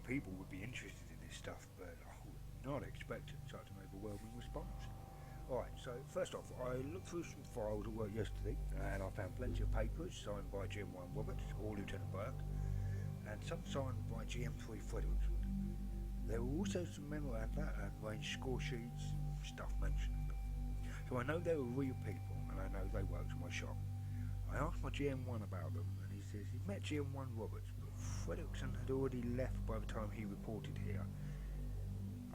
people would be interested in this stuff, but I would not expect such an overwhelming response. Alright, so first off, I looked through some files at work yesterday, and I found plenty of papers signed by GM1 Roberts or Lieutenant Burke, and some signed by GM3 Fredericks. There were also some memoranda and range score sheets, stuff mentioning them. So I know they were real people, and I know they worked in my shop. I asked my GM1 about them, and he says he'd met GM1 Roberts, but Fredrickson had already left by the time he reported here.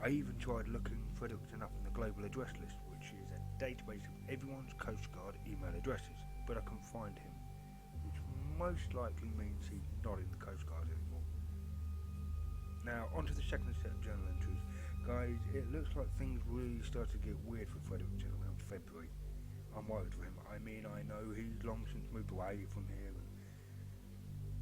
I even tried looking Fredrickson up in the global address list, which is a database of everyone's Coast Guard email addresses, but I couldn't find him, which most likely means he's not in the Coast Guard anymore. Now, onto the second set of journal entries. Guys, it looks like things really started to get weird for Fredrickson around February. I'm worried for him. I mean, I know he's long since moved away from here and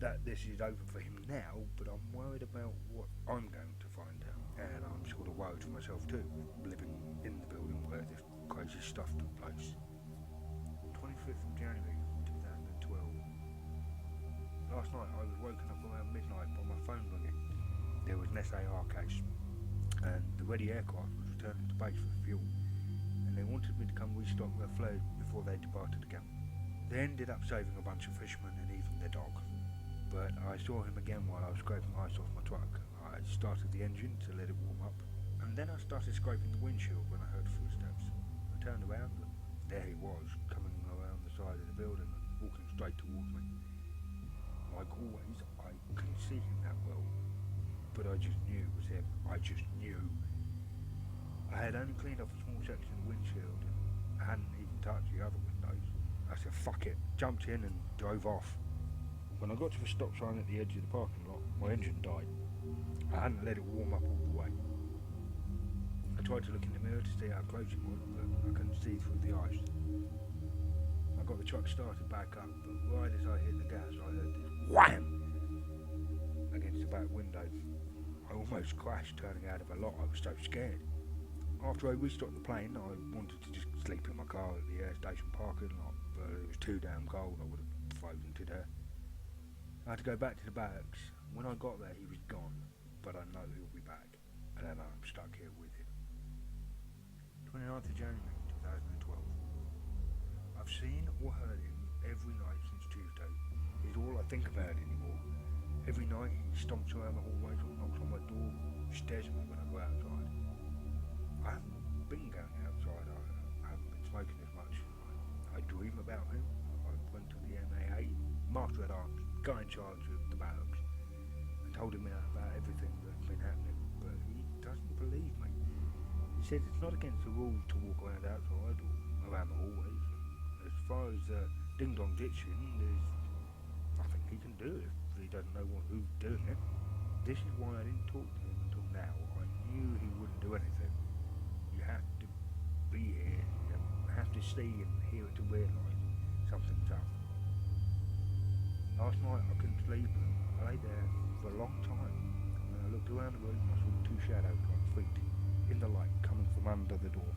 that this is over for him now, but I'm worried about what I'm going to find out. And I'm sort of worried for myself too, living in the building where this crazy stuff took place. 25th of January 2012. Last night I was woken up around midnight by my phone ringing. There was an SAR case, and the ready aircraft was returning to base for fuel, and they wanted me to come restock their flares before they departed again. They ended up saving a bunch of fishermen and even their dog, but I saw him again while I was scraping ice off my truck. I started the engine to let it warm up, and then I started scraping the windshield when I heard footsteps. I turned around, and there he was, coming around the side of the building and walking straight towards me. Like always, I couldn't see him that well, but I just knew it was him. I just knew. I had only cleaned off a small section of the windshield, and I hadn't even touched the other windows. I said, fuck it, jumped in and drove off. When I got to the stop sign at the edge of the parking lot, my engine died. I hadn't let it warm up all the way. I tried to look in the mirror to see how close it was, but I couldn't see through the ice. I got the truck started back up, but right as I hit the gas, I heard this wham against the back window. I almost crashed, turning out of a lot. I was so scared. After I restocked the plane, I wanted to just sleep in my car at the air station parking lot, but it was too damn cold. I would have frozen to death. I had to go back to the barracks. When I got there, he was gone, but I know he'll be back, and then I'm stuck here with him. 29th of January 2012. I've seen or heard him every night since Tuesday. He's all I think about anymore. Every night he stomps around the hallways or knocks on my door, stares at me when I go outside. I haven't been going outside, I haven't been smoking as much. I dream about him. I went to the MAA, Master at Arms, guy in charge of the barracks, and told him about everything that's been happening, but he doesn't believe me. He says it's not against the rules to walk around outside or around the hallways. As far as ding-dong ditching, there's nothing he can do if he doesn't know who's doing it. This is why I didn't talk to him until now. I knew he wouldn't do anything. You have to be here, you have to see and hear it to realise something's up. Last night I couldn't sleep and I lay there for a long time. When I looked around the room, I saw two shadows like feet in the light coming from under the door.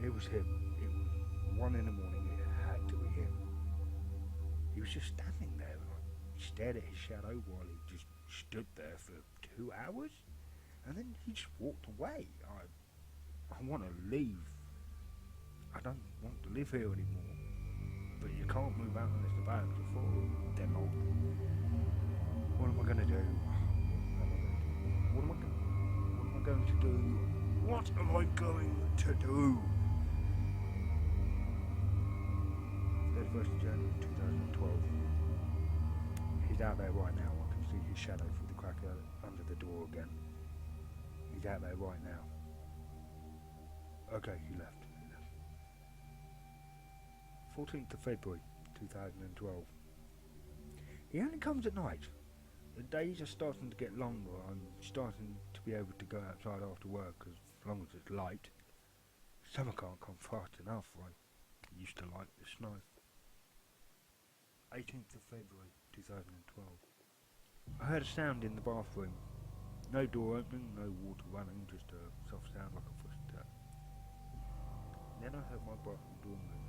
It was him. It was 1 in the morning. It had to be him. He was just standing there and I stared at his shadow while he just stood there for 2 hours, and then he just walked away. I want to leave. I don't want to live here anymore. But you can't move out unless the barracks are full. They're not. What am I going to do? What am I going to do? What am I going to do? 31st of January 2012. He's out there right now. I can see his shadow through the crack under the door again. He's out there right now. Okay, he left. 14th of February 2012. He only comes at night. The days are starting to get longer. I'm starting to be able to go outside after work as long as it's light. Summer can't come fast enough. I used to like the snow. 18th of February 2012. I heard a sound in the bathroom. No door opening, no water running, just a soft sound like a footstep. Then I heard my bathroom door move.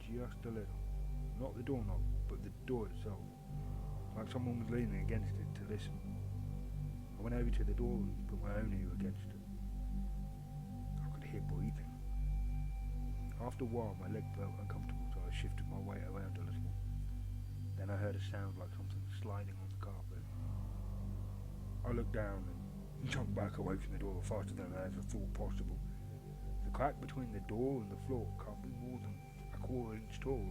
Just a little. Not the doorknob, but the door itself. Like someone was leaning against it to listen. I went over to the door and put my own ear against it. I could hear breathing. After a while, my leg felt uncomfortable, so I shifted my weight around a little. Then I heard a sound like something sliding on the carpet. I looked down and jumped back away from the door faster than I ever thought possible. The crack between the door and the floor can't be more than a quarter inch tall,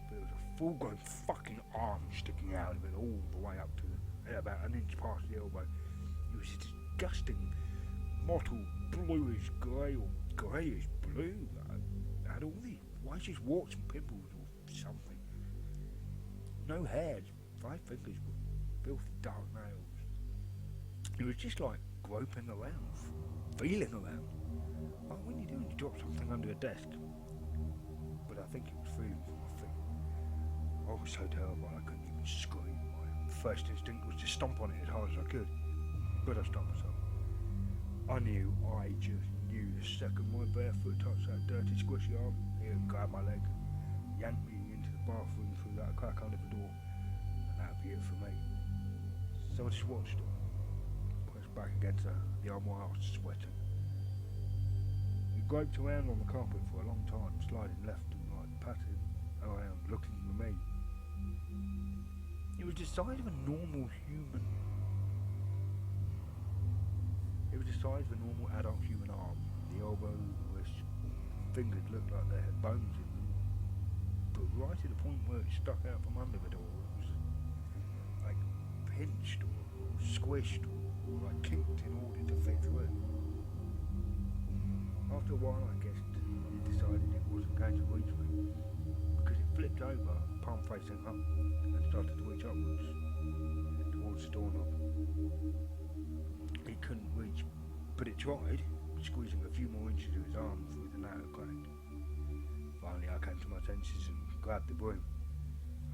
but there was a full-grown fucking arm sticking out of it all the way up to about an inch past the elbow. It was a disgusting, mottled, bluish grey or greyish blue. It had all these whitish warts and pimples or something. No hairs, 5 fingers with filthy dark nails. It was just like groping around, feeling around. Like when you do when you drop something under a desk. But I think it was feeling for my feet. I was so terrified I couldn't even scream. My first instinct was to stomp on it as hard as I could. But I stopped myself. I just knew the second my bare foot touched that dirty squishy arm, he would grab my leg and yank me into the bathroom through that crack under the door, and that'd be it for me. So I just watched it, pressed back against the armoire, sweating. He groped around on the carpet for a long time, sliding left and right, patting around, looking for me. It was the size of a normal human. It was the size of a normal adult human arm. The elbow, wrist, fingers looked like they had bones in them. But right at the point where it stuck out from under the door, it was like pinched or squished or like kicked in order to fit through. After a while, I guessed it decided it wasn't going to reach me, because it flipped over, palm facing up, and started to reach upwards towards the doorknob. It couldn't reach, but it tried, squeezing a few more inches of his arm through the narrow crack. Finally, I came to my senses and grabbed the broom.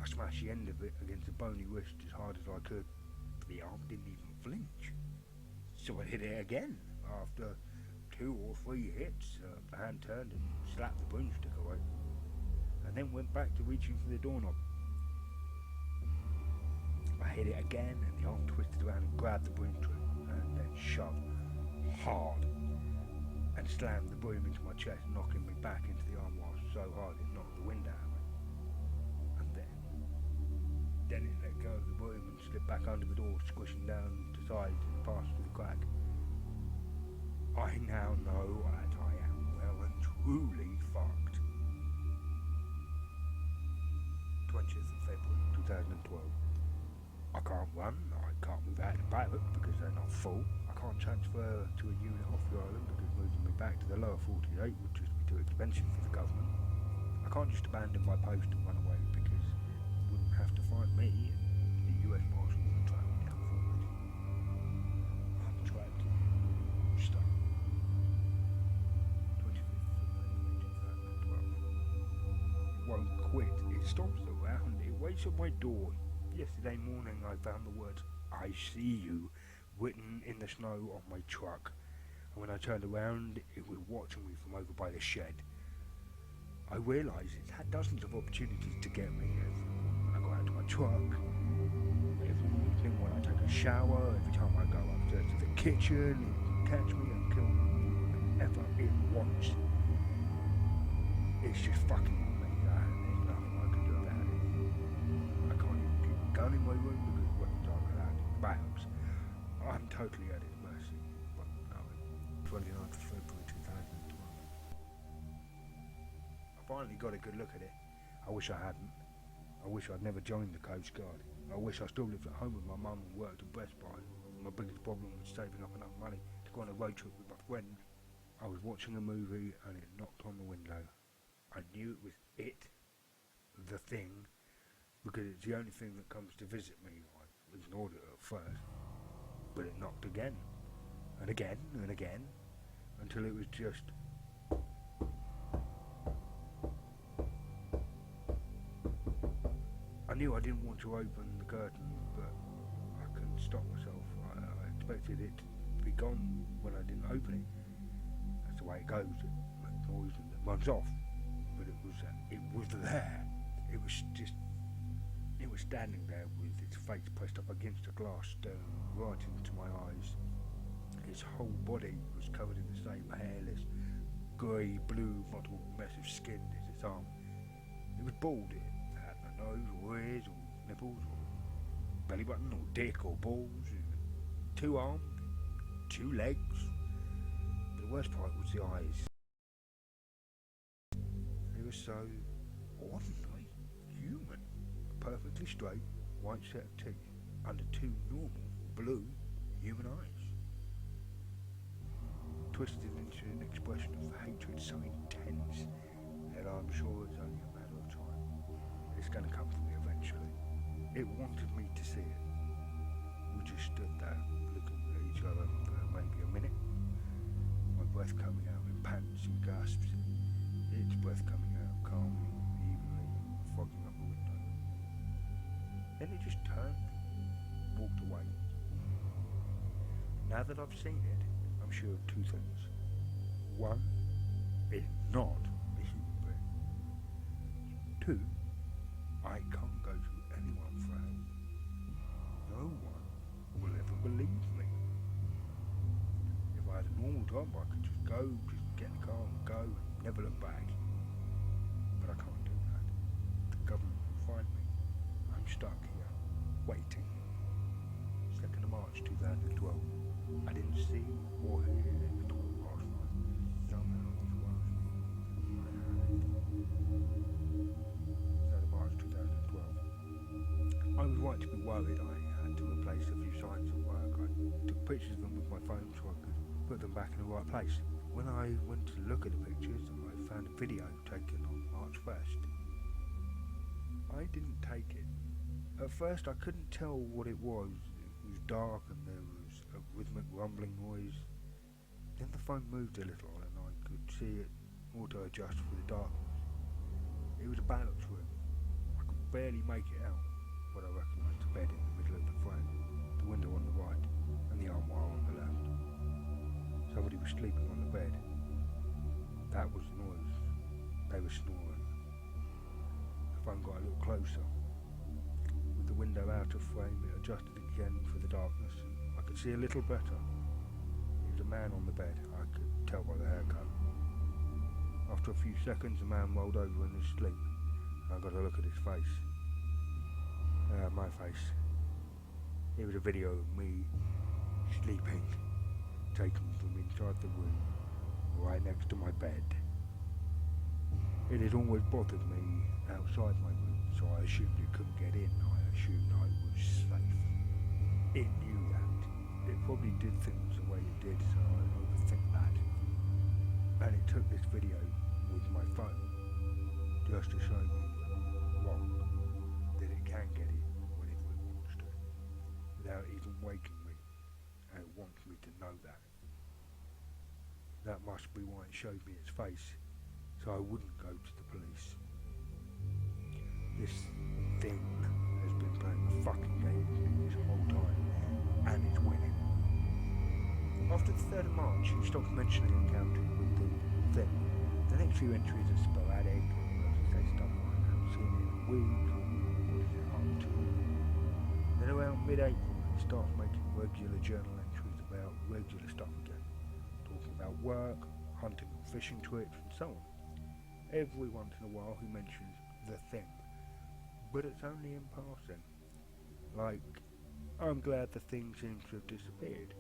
I smashed the end of it against the bony wrist as hard as I could, but the arm didn't even flinch. So I hit it again. After 2 or 3 hits, the hand turned and slapped the broomstick away, and then went back to reaching for the doorknob. I hit it again, and the arm twisted around and grabbed the broomstick, and then shoved hard and slammed the broom into my chest, knocking me back into the armoire so hard it knocked the wind out of me. And then it let go of the broom and slipped back under the door, squishing down to sides and past through the crack. I now know that I am well and truly fucked. 20th of February 2012. I can't run, I can't move out of the barrack because they're not full. I can't transfer to a unit off the island because moving me back to the lower 48 would just be too expensive for the government. I can't just abandon my post and run away because you wouldn't have to find me and the US Marshals would track me down for it. I'm trapped, stuck. 25th of February 2012. It won't quit, it stops around, it waits at my door. Yesterday morning I found the words "I see you" written in the snow on my truck, and when I turned around it was watching me from over by the shed. I realised it's had dozens of opportunities to get me, when I go out to my truck, every evening when I take a shower, every time I go upstairs to the kitchen, it can catch me and kill me whenever it wants. It's just fucking with me, and there's nothing I can do about it. I can't even keep a gun in my room because weapons aren't allowed in the barracks. I'm totally at its mercy. But no, 29th of February 2012. I finally got a good look at it. I wish I hadn't. I wish I'd never joined the Coast Guard. I wish I still lived at home with my mum and worked at Best Buy. My biggest problem was saving up enough money to go on a road trip with my friends. I was watching a movie and it knocked on the window. I knew it was it, the thing, because it's the only thing that comes to visit me. I ignored it at first, but it knocked again, and again, and again, until it was just... I knew I didn't want to open the curtains, but I couldn't stop myself. I expected it to be gone when I didn't open it. That's the way it goes. It makes noise and it runs off. But it was there. It was was standing there with its face pressed up against the glass, staring right into my eyes. His whole body was covered in the same hairless, grey-blue mottled mess of skin as its arm. It was bald. It had no nose or ears or nipples or belly button or dick or balls. 2 arms, 2 legs. But the worst part was the eyes. They were so ordinary, human. Perfectly straight, white set of teeth under 2 normal, blue, human eyes. Twisted into an expression of hatred so intense that I'm sure it's only a matter of time. It's going to come for me eventually. It wanted me to see it. We just stood there, looking at each other for maybe a minute. My breath coming out in pants and gasps. Its breath coming out calmly, evenly, fogging up the window. Then it just turned, walked away. Now that I've seen it, I'm sure of 2 things. 1, it's not a human being. 2, I can't go to anyone for help. No one will ever believe me. If I had a normal job, I could just get in the car and go and never look back. But I can't do that. The government will find me. I'm stuck here, waiting. 2nd of March 2012. I didn't see or hear it at all last night. Somehow this was. 3rd of March 2012. I was right to be worried. I had to replace a few signs at work. I took pictures of them with my phone so I could put them back in the right place. When I went to look at the pictures, I found a video taken on March 1st. I didn't take it. At first I couldn't tell what it was. It was dark and there was a rhythmic rumbling noise. Then the phone moved a little and I could see it auto-adjust for the darkness. It was a balance room. I could barely make it out, but I recognised the bed in the middle of the frame, the window on the right, and the armoire on the left. Somebody was sleeping on the bed. That was the noise. They were snoring. The phone got a little closer. With the window out of frame, it adjusted again for the darkness, and I could see a little better. It was a man on the bed. I could tell by the haircut. After a few seconds, the man rolled over in his sleep. I got a look at his face. My face. It was a video of me sleeping, taken from inside the room, right next to my bed. It had always bothered me outside my room, so I assumed it couldn't get in. I assumed I was safe. It knew that. It probably did things the way it did, so I overthink that. And it took this video with my phone just to show me, one, that it can get in whenever it wants to, without even waking me, and it wants me to know that. That must be why it showed me its face, so I wouldn't go to the police. This thing has been playing a fucking game with me this whole time, and it's winning. After the 3rd of March, he stopped mentioning encounters with the thing. The next few entries are sporadic, mostly say stuff like I haven't seen it in a week, what is it up to. Then around mid-April, he starts making regular journal entries about regular stuff again, talking about work, hunting and fishing trips, and so on. Every once in a while he mentions the thing, but it's only in passing. Like, I'm glad the thing seems to have disappeared.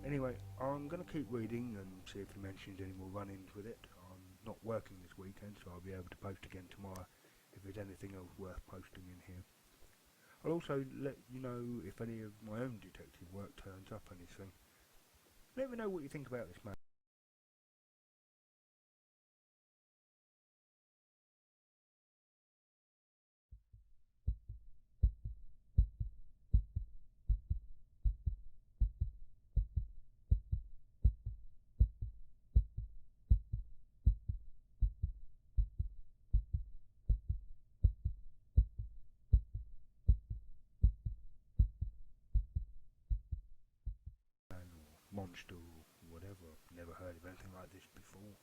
Anyway, I'm going to keep reading and see if he mentions any more run-ins with it. I'm not working this weekend, so I'll be able to post again tomorrow if there's anything else worth posting in here. I'll also let you know if any of my own detective work turns up anything. Let me know what you think about this, man. Monster or whatever. Never heard of anything like this before.